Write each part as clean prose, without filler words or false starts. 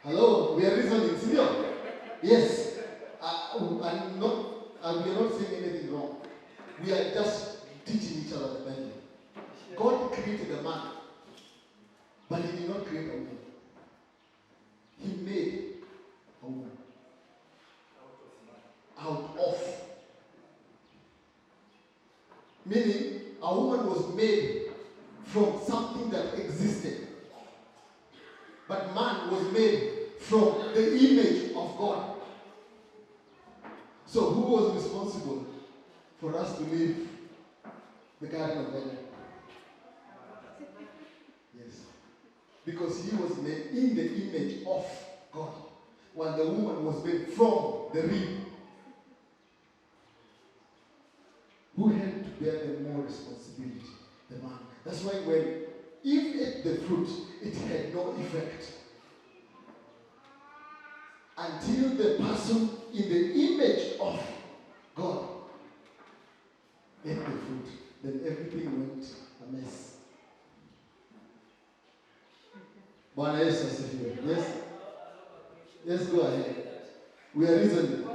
Hello, we are reasoning, Simeon. Yes. We are not saying anything wrong. We are just teaching each other the Bible. God created a man, but he did not create a woman. He made a woman out of. Meaning, a woman was made from something that existed. But man was made from the image of God. So who was responsible for us to leave the Garden of Eden? Yes. Because he was made in the image of God, while the woman was made from the rib. Who had to bear the more responsibility? The man. That's why when Eve ate the fruit, it had no effect. Until the person in the image of God ate the fruit, then everything went a mess. Bwana Yesu asifiwe. Yes? Yes, go ahead. We are reasoning.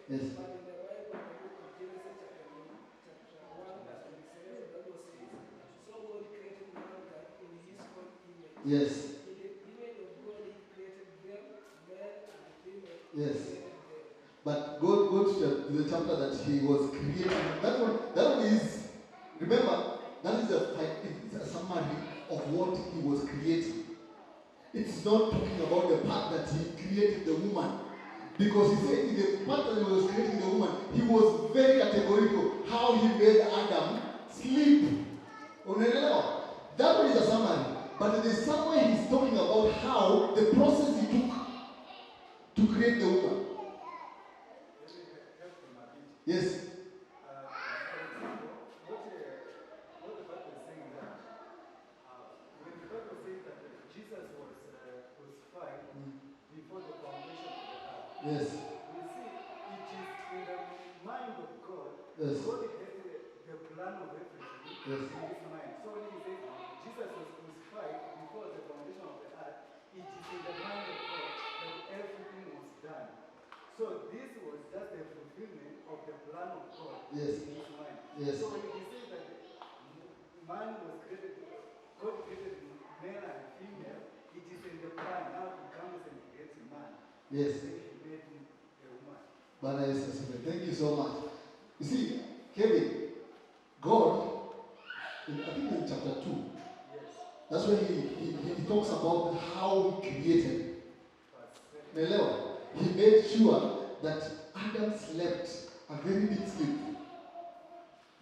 Yes. Yes. Yes. But go to the chapter that he was creating. That one is, remember, that is a summary of what he was creating. It's not talking about the part that he created the woman. Because he said in the part that he was creating the woman, he was very categorical how he made Adam sleep. That one is a summary. But there's somewhere he's talking about how the process he took to create the woman. Yes. What the Bible is saying that when the Bible says that Jesus was crucified before the foundation of the earth. Yes. We see it is in the mind of God. Yes. God had the plan of everything Yes. in his mind. So when he says Jesus was crucified before the foundation of the earth, it is in the mind of God that everything was done. So this was just a fulfillment of the plan of God Yes. in his mind. Yes. So when he says that man was created, God created male and female, it is in the plan. Now he comes and creates a man. Yes. Then he made him a woman. Bwana Yesu asifiwe. Thank you so much. You see, Kevin, God, I think in chapter 2, Yes. that's where he talks about how he created. Melewa. He made sure that Adam slept a very deep sleep.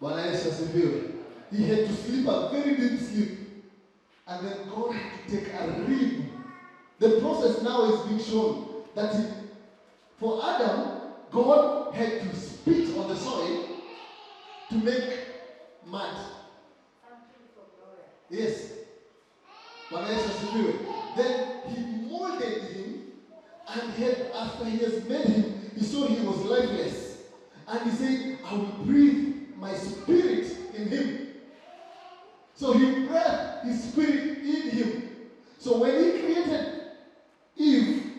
Bwana Yesu asifiwe. He had to sleep a very deep sleep. And then God had to take a rib. The process now is being shown that for Adam, God had to spit on the soil to make mud. Yes. Bwana Yesu asifiwe. Then he molded him, and after he has made him, he saw he was lifeless. And he said, I will breathe my spirit in him. So he breathed his spirit in him. So when he created Eve,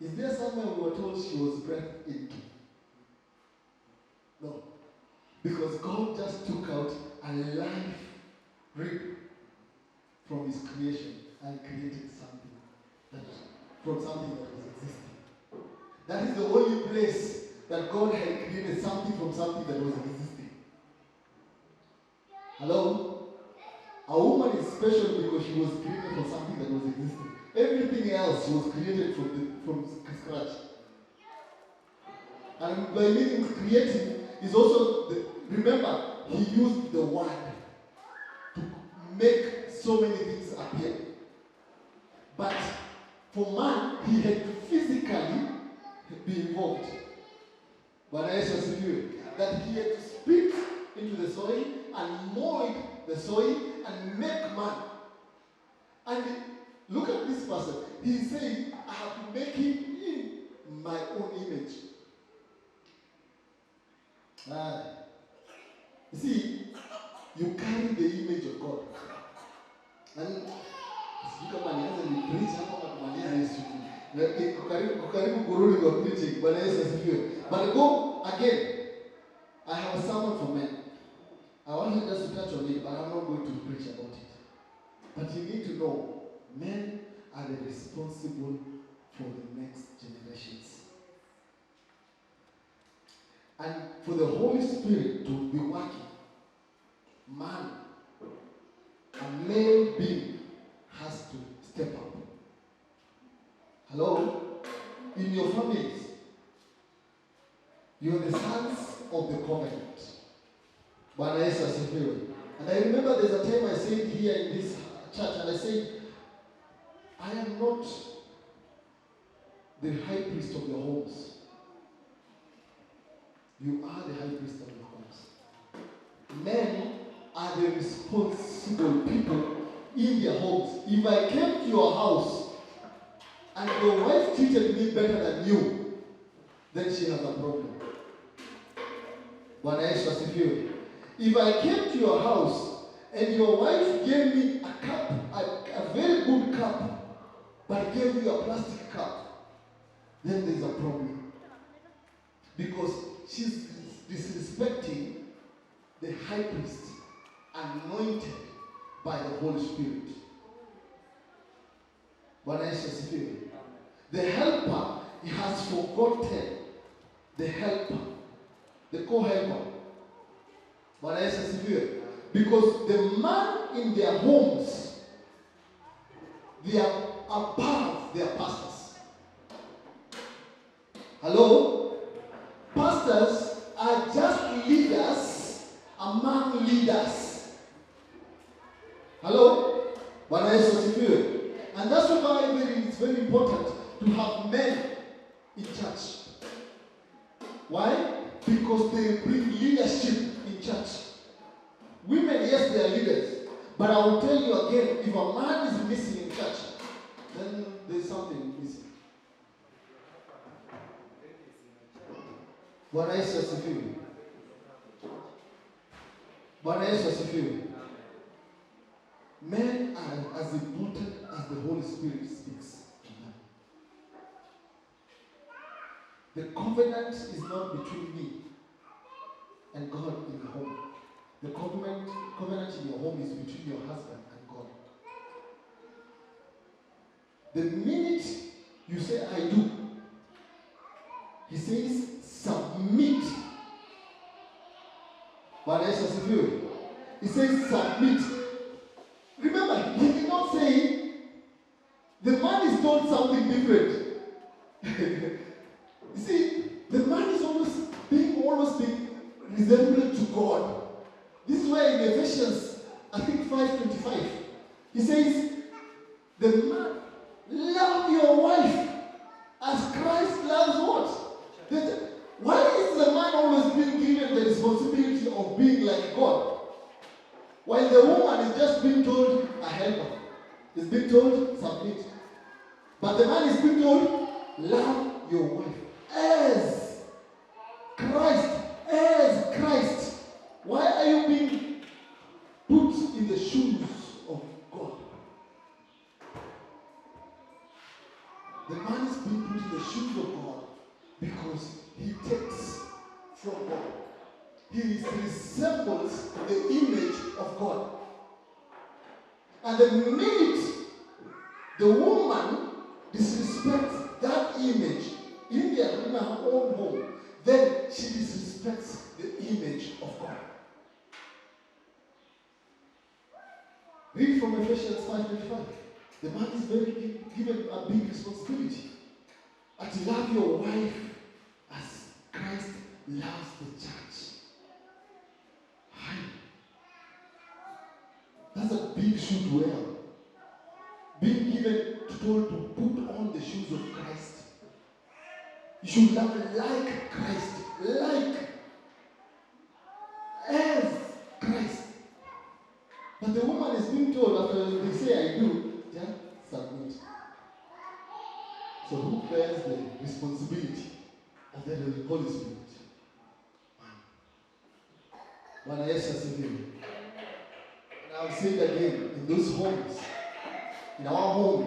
is there somewhere we were told she was breathed into? No. Because God just took out a life rib from his creation and created something from something that was existing. That is the only place that God had created something from something that was existing. Hello? A woman is special because she was created from something that was existing. Everything else was created from scratch. And by meaning creating is also, remember, he used the word to make so many things appear. But for man, he had to physically be involved. But that he had to spit into the soil and mold the soil and make man. And look at this person. He's saying, I have to make him in my own image. You see, you carry the image of God. And Kukaribu kurudi kwa preaching. Bwana Yesu asifiwe. But go again. I have a sermon for men. I wanted just to touch on it, but I'm not going to preach about it. But you need to know, men are responsible for the next generations. And for the Holy Spirit to be working, man, a male being has to step up. Hello? In your families, you are the sons of the covenant. Bwana Yesu asifiwe. And I remember there's a time I said here in this church, and I said, I am not the high priest of your homes. You are the high priest of your homes. Men are the responsible people in their homes. If I came to your house and your wife treated me better than you, then she has a problem. Bwana Yesu asifiwe. If I came to your house and your wife gave me a cup, a very good cup, but gave you a plastic cup, then there's a problem. Because she's disrespecting the high priest anointed by the Holy Spirit. Bwana Yesu asifiwe. The helper, he has forgotten the helper, the co-helper. Bwana Yesu asifiwe. Because the man in their homes, they are above their pastors. Hello? Pastors are just leaders among leaders. Hello? Bwana Yesu asifiwe. And that's why it's very important to have men in church. Why? Because they bring leadership in church. Women, yes, they are leaders. But I will tell you again, if a man is missing in church, then there's something missing. Bwana Yesu asifiwe. Bwana Yesu asifiwe. Men are as important as the Holy Spirit speaks to them. The covenant is not between me and God in the home. The covenant in your home is between your husband and God. The minute you say, I do, he says, submit. Bwana Yesu asifiwe. He says, submit. Remember, he did not say, the man is told something different. You see, the man is always being resembled to God. This is where in Ephesians, I think 5:25, he says, the man, love your wife as Christ loves what? Why is the man always being given the responsibility of being like God? While the woman is just being told a helper. Is being told submit. But the man is being told love your wife as Christ. As Christ. Why are you being put in the shoes of God? The man is being put in the shoes of God because he takes from God. He resembles the image of God. And the minute the woman disrespects that image in her own home, then she disrespects the image of God. Read from Ephesians 5:25. The man is given a big responsibility. To love your wife as Christ loves the church. That's a big shoe to wear. Being told to put on the shoes of Christ. You should love like Christ. Like as Christ. But the woman is being told after they say I do, just submit. So who bears the responsibility of the Holy Spirit? Bwana Yesu asifiwe. And I'll say it again, in those homes, in our home,